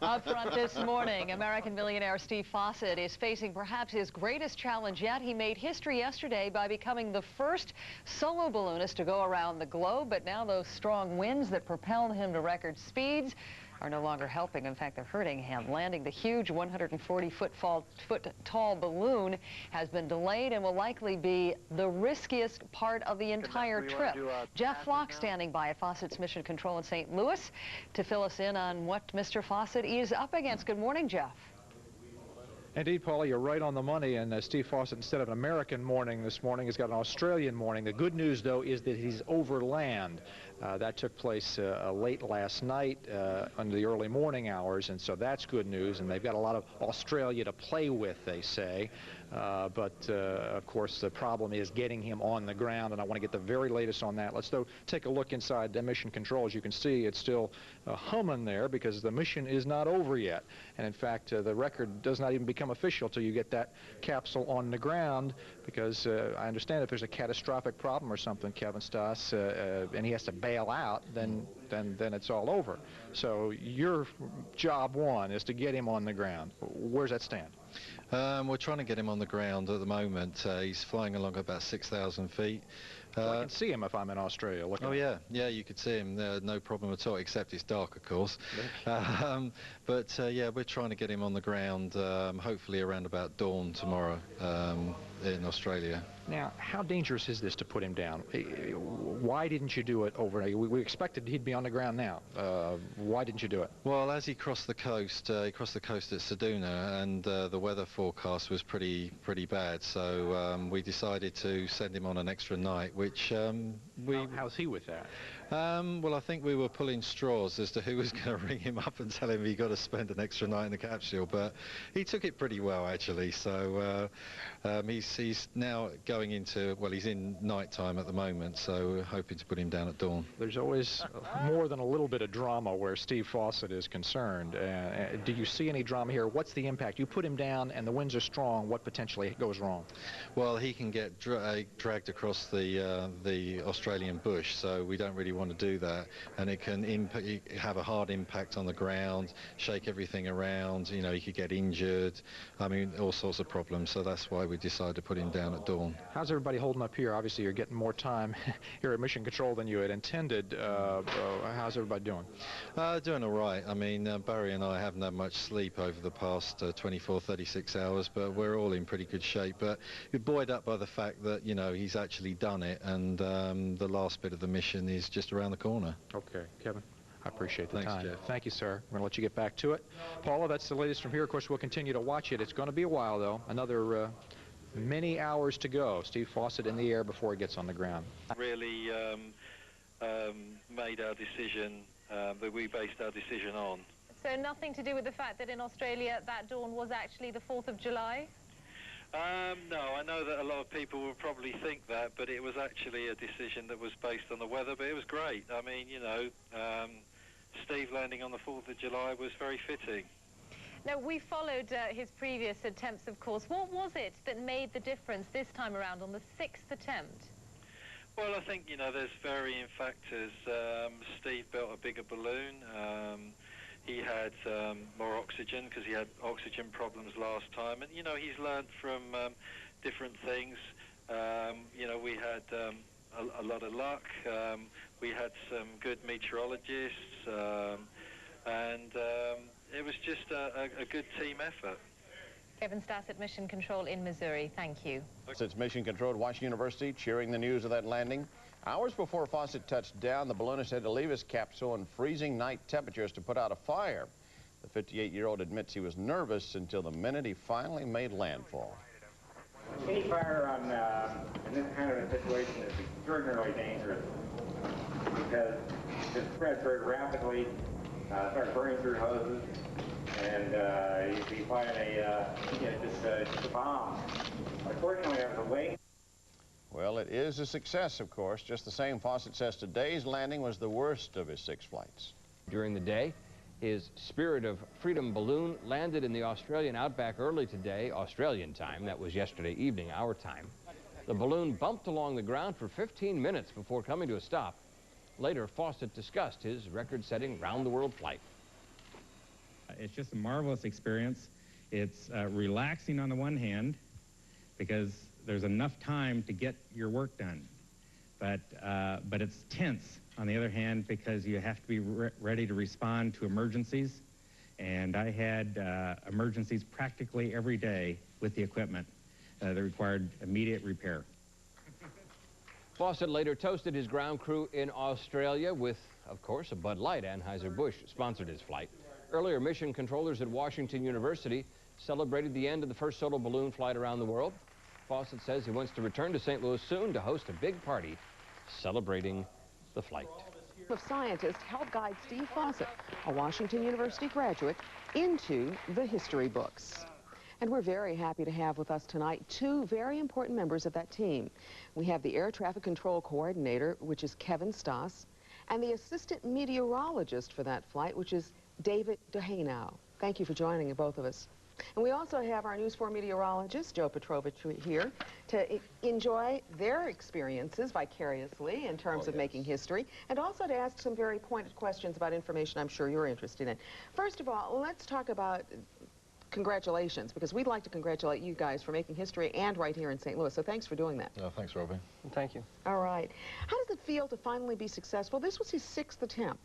Up front this morning, American millionaire Steve Fossett is facing perhaps his greatest challenge yet. He made history yesterday by becoming the first solo balloonist to go around the globe, but now those strong winds that propelled him to record speeds are no longer helping. In fact, they're hurting him. Landing the huge 140-foot tall balloon has been delayed and will likely be the riskiest part of the entire trip. Jeff Flock standing by at Fossett's Mission Control in St. Louis to fill us in on what Mr. Fossett is up against. Good morning, Jeff. Indeed, Paula, you're right on the money, and Steve Fossett, instead of an American morning this morning, has got an Australian morning. The good news, though, is that he's over land. That took place late last night under the early morning hours, and so that's good news, and they've got a lot of Australia to play with, they say. But of course, the problem is getting him on the ground, and I want to get the very latest on that. Let's, though, take a look inside the Mission Control. As you can see, it's still humming there because the mission is not over yet. And in fact, the record does not even become official till you get that capsule on the ground, because I understand if there's a catastrophic problem or something, Kevin Stoss, and he has to bail out, then it's all over. So your job one is to get him on the ground. Where's that stand? We're trying to get him on the ground at the moment. He's flying along about 6,000 feet. So I can see him if I'm in Australia. Oh yeah, you could see him. No problem at all, except it's dark, of course. But yeah, we're trying to get him on the ground, hopefully around about dawn tomorrow in Australia. Now, how dangerous is this to put him down? Why didn't you do it overnight? We expected he'd be on the ground now. Why didn't you do it? Well, as he crossed the coast at Ceduna, and the weather forecast was pretty bad, so we decided to send him on an extra night, which How's he with that? Well, I think we were pulling straws as to who was going to ring him up and tell him he got to spend an extra night in the capsule, but he took it pretty well, actually. So he's now going into, well, he's in night time at the moment, so we're hoping to put him down at dawn. There's always more than a little bit of drama where Steve Fossett is concerned. Do you see any drama here? What's the impact? You put him down and the winds are strong. What potentially goes wrong? Well, he can get dragged across the Australian bush, so we don't really want to do that, and it can have a hard impact on the ground, shake everything around. You know, he could get injured. I mean, all sorts of problems. So that's why we decided to put him down at dawn. How's everybody holding up here? Obviously, you're getting more time here at Mission Control than you had intended. How's everybody doing? Doing all right. I mean, Barry and I haven't had much sleep over the past 24, 36 hours, but we're all in pretty good shape. But we're buoyed up by the fact that, you know, he's actually done it, and the last bit of the mission is just around the corner. Okay, Kevin, I appreciate the Thanks, time. Jeff. Thank you, sir. I'm going to let you get back to it. Paula, that's the latest from here. Of course, we'll continue to watch it. It's going to be a while, though. Another many hours to go. Steve Fossett in the air before he gets on the ground. Really made our decision, that we based our decision on. So nothing to do with the fact that in Australia that dawn was actually the 4th of July? No, I know that a lot of people will probably think that, but it was actually a decision that was based on the weather, but it was great. I mean, you know, Steve landing on the 4th of July was very fitting. Now, we followed his previous attempts, of course. What was it that made the difference this time around on the 6th attempt? Well, I think, you know, there's varying factors. Steve built a bigger balloon. He had more oxygen because he had oxygen problems last time. And, you know, he's learned from different things. You know, we had a lot of luck. We had some good meteorologists. And it was just a good team effort. Kevin Stoss at Mission Control in Missouri. Thank you. It's Mission Control at Washington University, cheering the news of that landing. Hours before Fossett touched down, the balloonist had to leave his capsule in freezing night temperatures to put out a fire. The 58-year-old admits he was nervous until the minute he finally made landfall. Any fire in this kind of a situation is extraordinarily dangerous because it spreads very rapidly, starts burning through hoses, and you'd be fighting just a bomb. Unfortunately, I was awake. Well, it is a success, of course. Just the same, Fossett says today's landing was the worst of his 6 flights. During the day, his Spirit of Freedom balloon landed in the Australian outback early today, Australian time. That was yesterday evening, our time. The balloon bumped along the ground for 15 minutes before coming to a stop. Later, Fossett discussed his record-setting round-the-world flight. it's just a marvelous experience. It's relaxing on the one hand because there's enough time to get your work done. But it's tense on the other hand because you have to be ready to respond to emergencies. And I had emergencies practically every day with the equipment that required immediate repair. Fawcett later toasted his ground crew in Australia with, of course, a Bud Light. Anheuser-Busch sponsored his flight. Earlier, mission controllers at Washington University celebrated the end of the first solo balloon flight around the world. Fawcett says he wants to return to St. Louis soon to host a big party celebrating the flight. Of scientists helped guide Steve Fawcett, a Washington University graduate, into the history books. And we're very happy to have with us tonight two very important members of that team. We have the Air Traffic Control Coordinator, which is Kevin Stoss, and the Assistant Meteorologist for that flight, which is David Duhanow. Thank you for joining both of us. And we also have our News 4 meteorologist, Joe Petrovich, here to enjoy their experiences vicariously in terms of making history, and also to ask some very pointed questions about information I'm sure you're interested in. First of all, let's talk about congratulations, because we'd like to congratulate you guys for making history and right here in St. Louis. So thanks for doing that. Oh, thanks, Robin. Thank you. All right. How does it feel to finally be successful? This was his 6th attempt.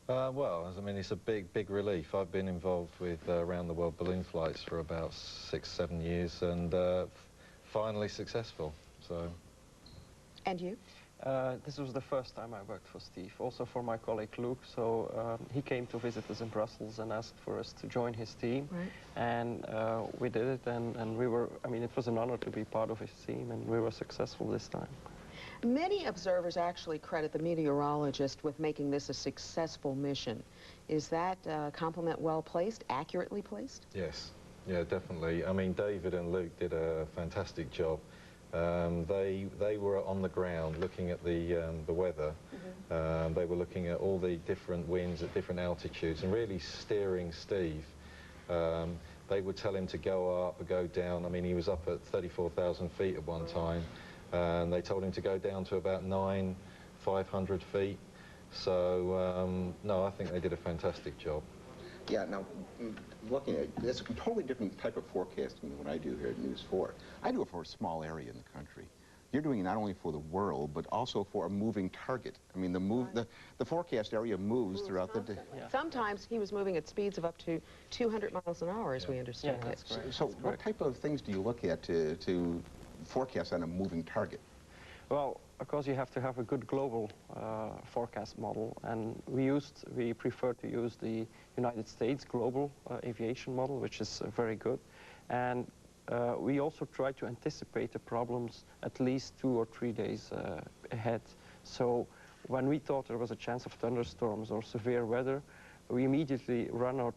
Well, I mean, it's a big relief. I've been involved with round-the-world balloon flights for about 6-7 years, and finally successful. So. And you? This was the first time I worked for Steve, also for my colleague Luke. So he came to visit us in Brussels and asked for us to join his team. Right. And we did it, and we were, I mean, it was an honor to be part of his team, and we were successful this time. Many observers actually credit the meteorologist with making this a successful mission. Is that compliment well placed, accurately placed? Yes, yeah, definitely. I mean, David and Luke did a fantastic job. They were on the ground looking at the weather. Mm-hmm. They were looking at all the different winds at different altitudes and really steering Steve. They would tell him to go up or go down. I mean, he was up at 34,000 feet at one time. And they told him to go down to about 9,500 feet. So, no, I think they did a fantastic job. Yeah, now, looking at it, it's a totally different type of forecasting than what I do here at News 4. I do it for a small area in the country. You're doing it not only for the world, but also for a moving target. I mean, the forecast area moves throughout the day. Yeah. Sometimes he was moving at speeds of up to 200 miles an hour, as we understand it. That's correct. So what type of things do you look at to forecast on a moving target? Well, of course, you have to have a good global forecast model, and we prefer to use the United States global aviation model, which is very good. And we also try to anticipate the problems at least 2 or 3 days ahead. So when we thought there was a chance of thunderstorms or severe weather, we immediately run our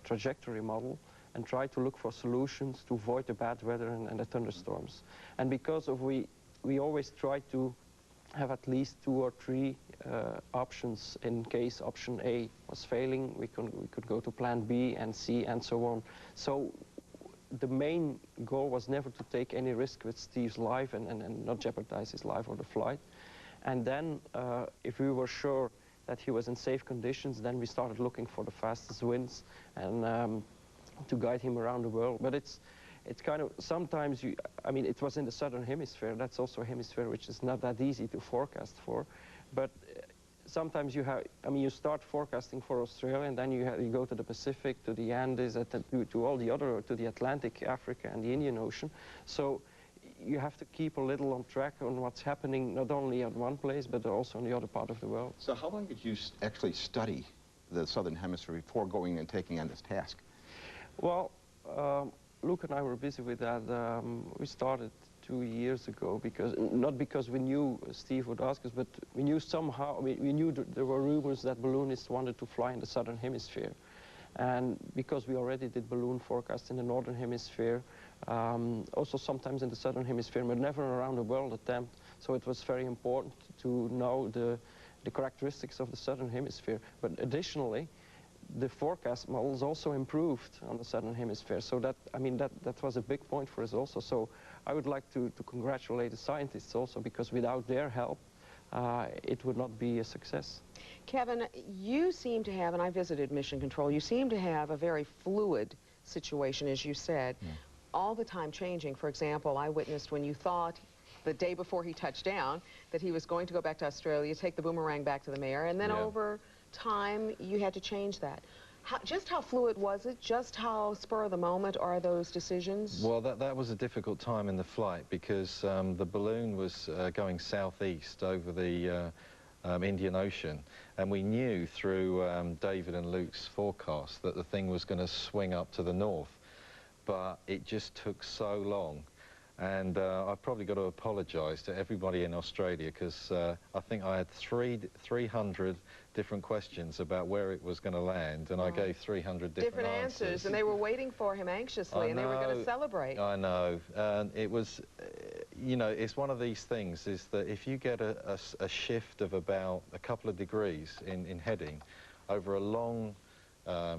trajectory model and try to look for solutions to avoid the bad weather and the thunderstorms. And because of we always try to have at least 2 or 3 options in case option A was failing. We could go to plan B and C and so on. So the main goal was never to take any risk with Steve's life and not jeopardize his life or the flight. And then if we were sure that he was in safe conditions, then we started looking for the fastest winds and to guide him around the world. But it's kind of, sometimes I mean, it was in the southern hemisphere. That's also a hemisphere which is not that easy to forecast for. But sometimes you start forecasting for Australia, and then you go to the Pacific, to the Andes, to all the other, to the Atlantic, Africa, and the Indian Ocean. So you have to keep a little on track on what's happening, not only at one place, but also in the other part of the world. So how long did you actually study the southern hemisphere before going and taking on this task? Well, Luke and I were busy with that. We started 2 years ago, not because we knew Steve would ask us, but we knew somehow, we knew there were rumors that balloonists wanted to fly in the southern hemisphere. And because we already did balloon forecast in the northern hemisphere, also sometimes in the southern hemisphere, but never around the world attempt. So it was very important to know the characteristics of the southern hemisphere. But additionally, the forecast models also improved on the southern hemisphere. So that, I mean, that was a big point for us also. So I would like to congratulate the scientists also, because without their help, it would not be a success. Kevin, you seem to have, and I visited Mission Control, you seem to have a very fluid situation, as you said, all the time changing. For example, I witnessed when you thought the day before he touched down that he was going to go back to Australia, take the boomerang back to the mayor, and then over time you had to change that. Just how fluid was it? Just how spur of the moment are those decisions? Well, that was a difficult time in the flight because the balloon was going southeast over the Indian Ocean, and we knew through David and Luke's forecast that the thing was going to swing up to the north, but it just took so long. And I've probably got to apologise to everybody in Australia because I think I had 300 different questions about where it was going to land, and I gave 300 different answers. And they were waiting for him anxiously, and they were going to celebrate. I know. And it was, you know, it's one of these things, is that if you get a shift of about a couple of degrees in heading over a long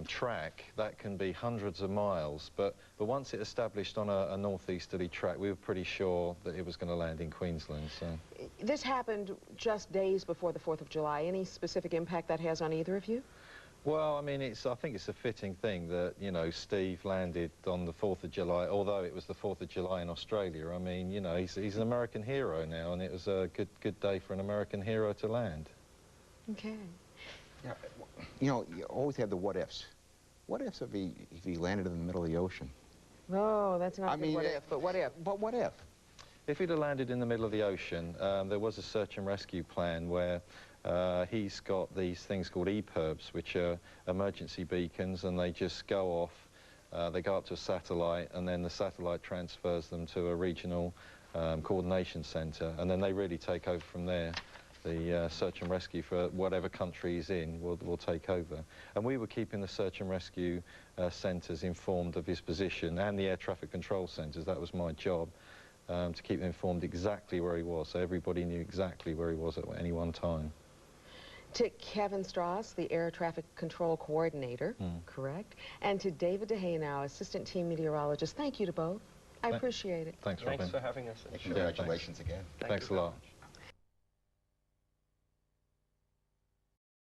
track, that can be hundreds of miles, but once it established on a northeasterly track, we were pretty sure that it was going to land in Queensland. So this happened just days before the 4th of July. Any specific impact that has on either of you? Well, I mean, I think it's a fitting thing that, you know, Steve landed on the 4th of July, although it was the 4th of July in Australia. I mean, you know, he's an American hero now, and it was a good day for an American hero to land. Okay. Yeah, you know, you always have the what-ifs. What ifs if he landed in the middle of the ocean? No, that's not a what if, but what if? But what if? If he'd have landed in the middle of the ocean, there was a search and rescue plan where he's got these things called EPIRBs, which are emergency beacons, and they just go off. They go up to a satellite, and then the satellite transfers them to a regional coordination centre, and then they really take over from there. The search and rescue for whatever country he's in will take over. And we were keeping the search and rescue centres informed of his position, and the air traffic control centres. That was my job, to keep them informed exactly where he was, so everybody knew exactly where he was at any one time. To Kevin Strauss, the air traffic control coordinator, correct? And to David DeHaenow, assistant team meteorologist, thank you to both. I appreciate it. Thanks, Robin. Thanks for having us. Congratulations again. Thanks a lot.